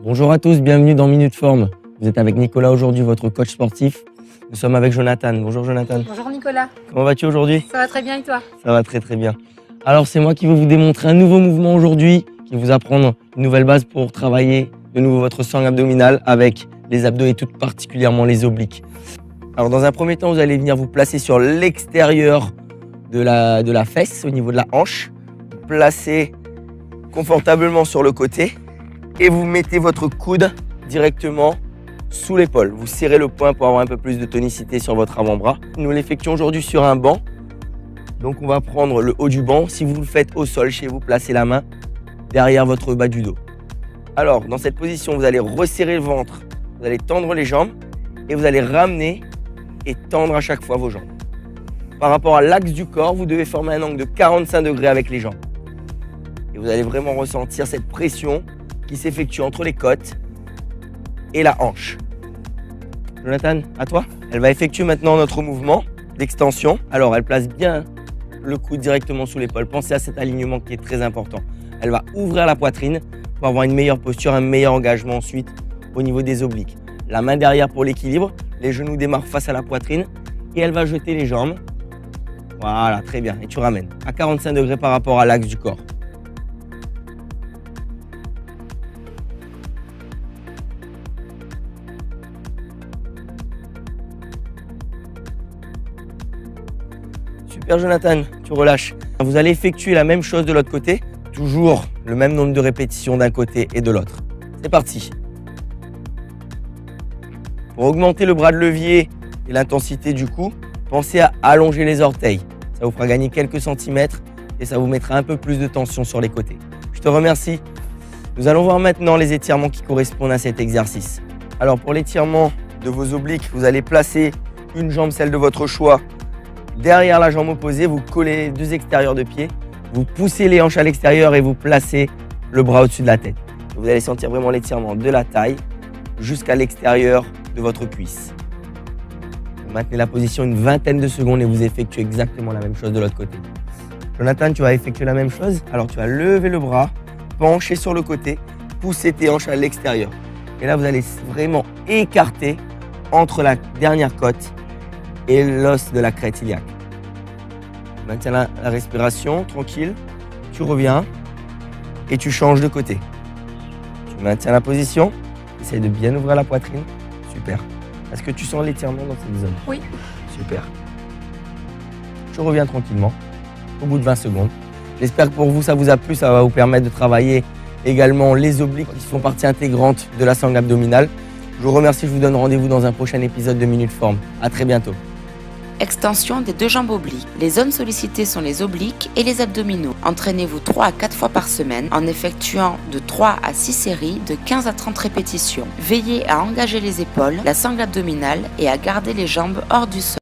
Bonjour à tous, bienvenue dans Minute Forme. Vous êtes avec Nicolas aujourd'hui, votre coach sportif. Nous sommes avec Jonathan. Bonjour Jonathan. Bonjour Nicolas. Comment vas-tu aujourd'hui? Ça va très bien et toi? Ça va très très bien. Alors c'est moi qui vais vous démontrer un nouveau mouvement aujourd'hui, qui va vous apprendre une nouvelle base pour travailler de nouveau votre sangle abdominale avec les abdos et tout particulièrement les obliques. Alors dans un premier temps, vous allez venir vous placer sur l'extérieur de la fesse, au niveau de la hanche. Vous placez confortablement sur le côté et vous mettez votre coude directement sous l'épaule. Vous serrez le poing pour avoir un peu plus de tonicité sur votre avant-bras. Nous l'effectuons aujourd'hui sur un banc. Donc on va prendre le haut du banc. Si vous le faites au sol chez vous, placez la main derrière votre bas du dos. Alors dans cette position, vous allez resserrer le ventre, vous allez tendre les jambes et vous allez ramener et tendre à chaque fois vos jambes. Par rapport à l'axe du corps, vous devez former un angle de 45 degrés avec les jambes. Et vous allez vraiment ressentir cette pression qui s'effectue entre les côtes et la hanche. Jonathan, à toi. Elle va effectuer maintenant notre mouvement d'extension. Alors, elle place bien le coude directement sous l'épaule. Pensez à cet alignement qui est très important. Elle va ouvrir la poitrine pour avoir une meilleure posture, un meilleur engagement ensuite au niveau des obliques. La main derrière pour l'équilibre. Les genoux démarrent face à la poitrine et elle va jeter les jambes. Voilà, très bien. Et tu ramènes à 45 degrés par rapport à l'axe du corps. Super Jonathan, tu relâches. Vous allez effectuer la même chose de l'autre côté, toujours le même nombre de répétitions d'un côté et de l'autre. C'est parti. Pour augmenter le bras de levier et l'intensité du coup, pensez à allonger les orteils. Ça vous fera gagner quelques centimètres et ça vous mettra un peu plus de tension sur les côtés. Je te remercie. Nous allons voir maintenant les étirements qui correspondent à cet exercice. Alors pour l'étirement de vos obliques, vous allez placer une jambe, celle de votre choix, derrière la jambe opposée, vous collez les deux extérieurs de pied, vous poussez les hanches à l'extérieur et vous placez le bras au-dessus de la tête. Vous allez sentir vraiment l'étirement de la taille jusqu'à l'extérieur de votre cuisse. Vous maintenez la position une vingtaine de secondes et vous effectuez exactement la même chose de l'autre côté. Jonathan, tu vas effectuer la même chose. Alors tu vas lever le bras, pencher sur le côté, pousser tes hanches à l'extérieur. Et là, vous allez vraiment écarter entre la dernière côte et l'os de la crête iliaque. Maintiens la respiration, tranquille. Tu reviens et tu changes de côté. Tu maintiens la position. Essaye de bien ouvrir la poitrine. Super. Est-ce que tu sens l'étirement dans cette zone? Oui. Super. Je reviens tranquillement au bout de 20 secondes. J'espère que pour vous, ça vous a plu. Ça va vous permettre de travailler également les obliques qui font partie intégrante de la sangle abdominale. Je vous remercie. Je vous donne rendez-vous dans un prochain épisode de Minute Forme. À très bientôt. Extension des deux jambes obliques. Les zones sollicitées sont les obliques et les abdominaux. Entraînez-vous 3 à 4 fois par semaine en effectuant de 3 à 6 séries de 15 à 30 répétitions. Veillez à engager les épaules, la sangle abdominale et à garder les jambes hors du sol.